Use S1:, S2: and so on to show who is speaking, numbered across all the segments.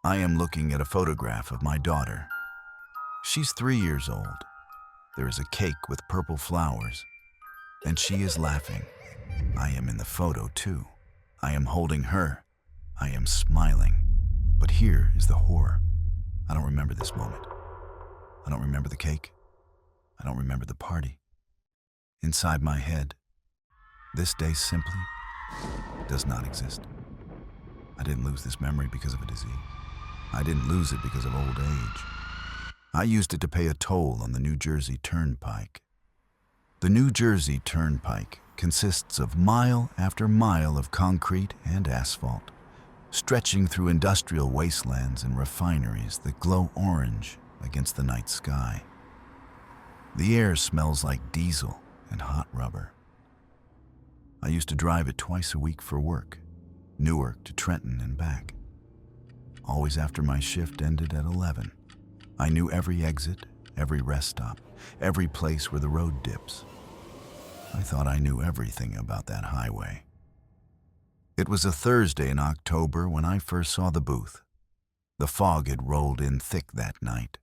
S1: I am looking at a photograph of my daughter. She's 3 years old. There is a cake with purple flowers, and she is laughing. I am in the photo too. I am holding her. I am smiling. But here is the horror. I don't remember this moment. I don't remember the cake. I don't remember the party. Inside my head, this day simply does not exist. I didn't lose this memory because of a disease. I didn't lose it because of old age. I used it to pay a toll on the New Jersey Turnpike. The New Jersey Turnpike consists of mile after mile of concrete and asphalt, stretching through industrial wastelands and refineries that glow orange against the night sky. The air smells like diesel and hot rubber. I used to drive it twice a week for work, Newark to Trenton and back. Always after my shift ended at 11. I knew every exit, every rest stop, every place where the road dips. I thought I knew everything about that highway. It was a Thursday in October when I first saw the booth. The fog had rolled in thick that night,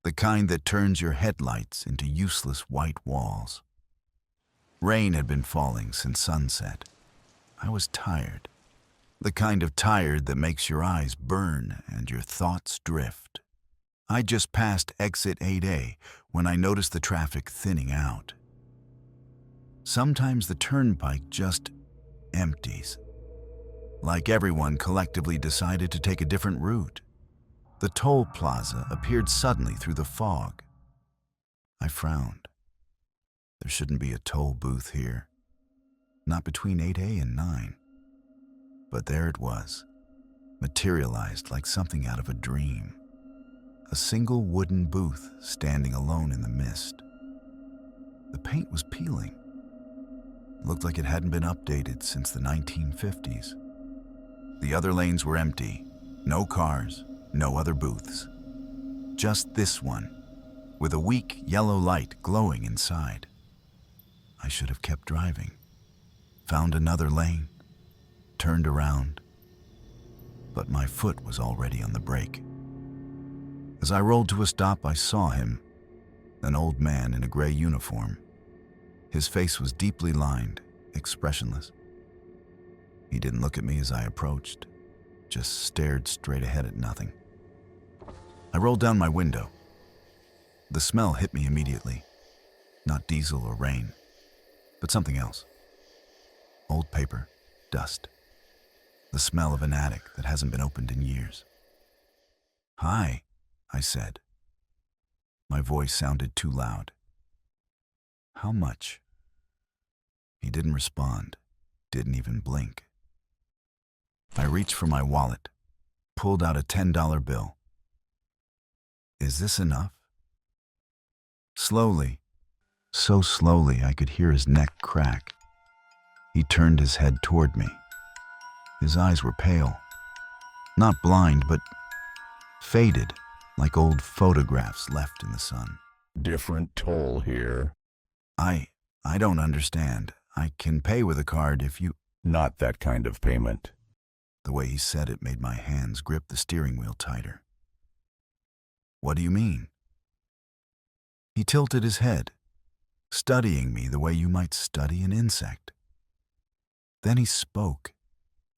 S1: the kind that turns your headlights into useless white walls. Rain had been falling since sunset. I was tired, the kind of tired that makes your eyes burn and your thoughts drift. I just passed exit 8A when I noticed the traffic thinning out. Sometimes the turnpike just empties, like everyone collectively decided to take a different route. The toll plaza appeared suddenly through the fog. I frowned. There shouldn't be a toll booth here, not between 8A and 9. But there it was, materialized like something out of a dream. A single wooden booth standing alone in the mist. The paint was peeling. It looked like it hadn't been updated since the 1950s. The other lanes were empty. No cars, no other booths. Just this one, with a weak yellow light glowing inside. I should have kept driving, found another lane, turned around, but my foot was already on the brake. As I rolled to a stop, I saw him, an old man in a gray uniform. His face was deeply lined, expressionless. He didn't look at me as I approached, just stared straight ahead at nothing. I rolled down my window. The smell hit me immediately. Not diesel or rain, but something else. Old paper, dust. The smell of an attic that hasn't been opened in years. "Hi," I said. My voice sounded too loud. "How much?" He didn't respond, didn't even blink. I reached for my wallet, pulled out a $10 bill. "Is this enough?" Slowly, so slowly I could hear his neck crack. He turned his head toward me. His eyes were pale, not blind, but faded, like old photographs left in the sun.
S2: Different toll here.
S1: I don't understand. I can pay with a card if you...
S2: Not that kind of payment.
S1: The way he said it made my hands grip the steering wheel tighter. "What do you mean?" He tilted his head, studying me the way you might study an insect. Then he spoke,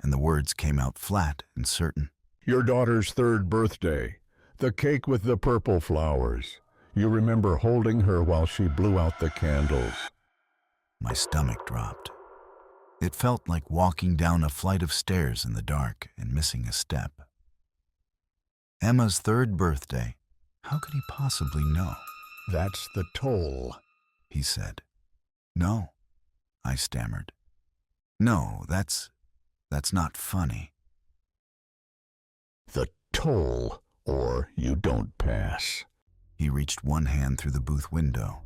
S1: and the words came out flat and certain.
S2: Your daughter's 3rd birthday. The cake with the purple flowers. You remember holding her while she blew out the candles.
S1: My stomach dropped. It felt like walking down a flight of stairs in the dark and missing a step. Emma's 3rd birthday. How could he possibly know?
S2: That's the toll,
S1: he said. "No," I stammered. "No, that's not funny."
S2: The toll, or you don't pass.
S1: He reached one hand through the booth window.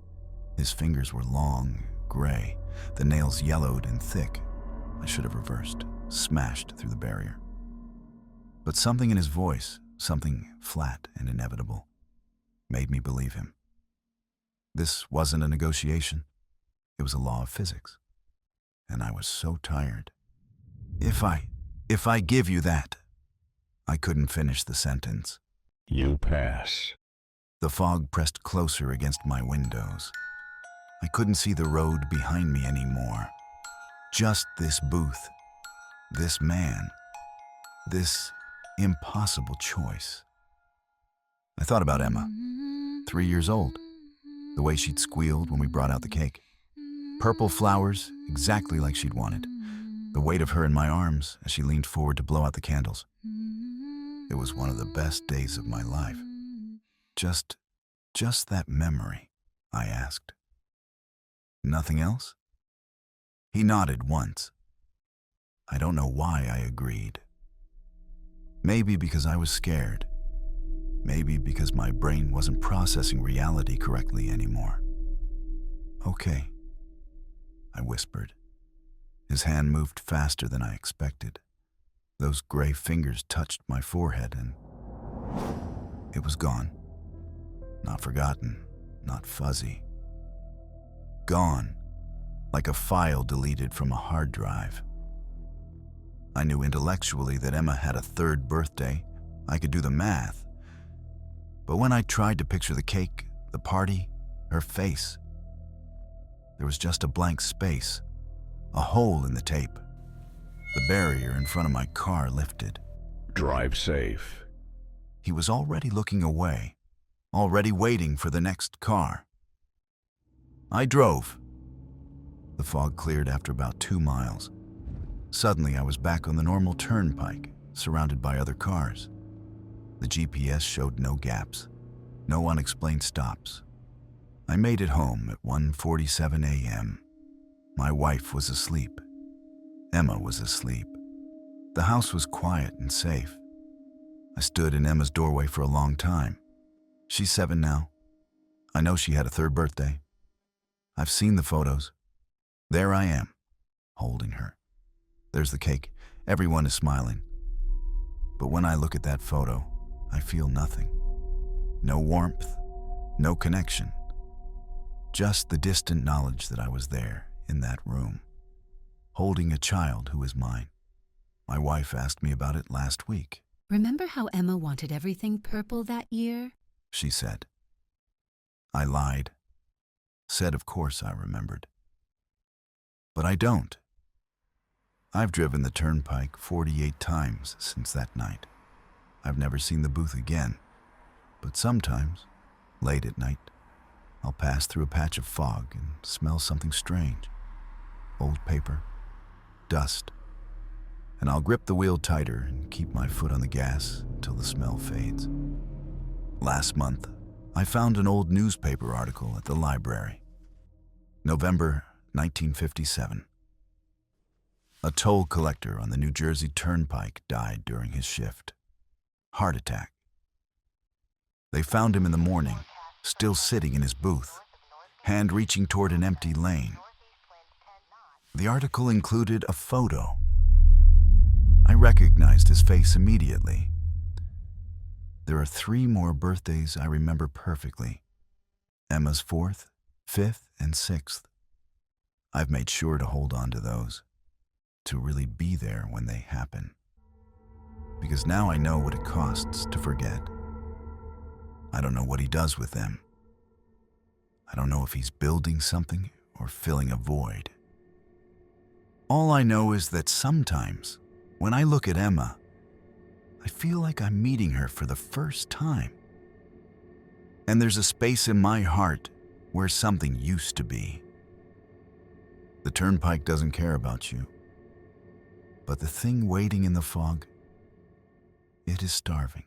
S1: His fingers were long, gray, the nails yellowed and thick. I should have reversed, smashed through the barrier. But something in his voice, something flat and inevitable, made me believe him. This wasn't a negotiation. It was a law of physics. And I was so tired. If I give you that, I couldn't finish the sentence.
S2: You pass.
S1: The fog pressed closer against my windows. I couldn't see the road behind me anymore. Just this booth, this man, this impossible choice. I thought about Emma, 3 years old, the way she'd squealed when we brought out the cake. Purple flowers, exactly like she'd wanted. The weight of her in my arms as she leaned forward to blow out the candles. It was one of the best days of my life. Just that memory, I asked. Nothing else? He nodded once. I don't know why I agreed. Maybe because I was scared. Maybe because my brain wasn't processing reality correctly anymore. Okay, I whispered. His hand moved faster than I expected. Those gray fingers touched my forehead and it was gone. Not forgotten, not fuzzy. Gone, like a file deleted from a hard drive. I knew intellectually that Emma had a third birthday. I could do the math. But when I tried to picture the cake, the party, her face, there was just a blank space, a hole in the tape. The barrier in front of my car lifted.
S2: Drive safe.
S1: He was already looking away, already waiting for the next car. I drove. The fog cleared after about 2 miles. Suddenly, I was back on the normal turnpike, surrounded by other cars. The GPS showed no gaps, no unexplained stops. I made it home at 1:47 a.m. My wife was asleep. Emma was asleep. The house was quiet and safe. I stood in Emma's doorway for a long time. She's 7 now. I know she had a third birthday. I've seen the photos. There I am, holding her. There's the cake. Everyone is smiling. But when I look at that photo, I feel nothing. No warmth, no connection. Just the distant knowledge that I was there in that room, holding a child who is mine. My wife asked me about it last week.
S3: Remember how Emma wanted everything purple that year?
S1: She said. I lied. Said of course I remembered. But I don't. I've driven the turnpike 48 times since that night. I've never seen the booth again, but sometimes, late at night, I'll pass through a patch of fog and smell something strange. Old paper, dust, and I'll grip the wheel tighter and keep my foot on the gas until the smell fades. Last month, I found an old newspaper article at the library. November 1957. A toll collector on the New Jersey Turnpike died during his shift. Heart attack. They found him in the morning, still sitting in his booth, hand reaching toward an empty lane. The article included a photo. I recognized his face immediately. There are 3 more birthdays I remember perfectly. Emma's 4th, 5th, and 6th. I've made sure to hold on to those, to really be there when they happen. Because now I know what it costs to forget. I don't know what he does with them. I don't know if he's building something or filling a void. All I know is that sometimes, when I look at Emma, I feel like I'm meeting her for the first time. And there's a space in my heart where something used to be. The turnpike doesn't care about you. But the thing waiting in the fog, it is starving.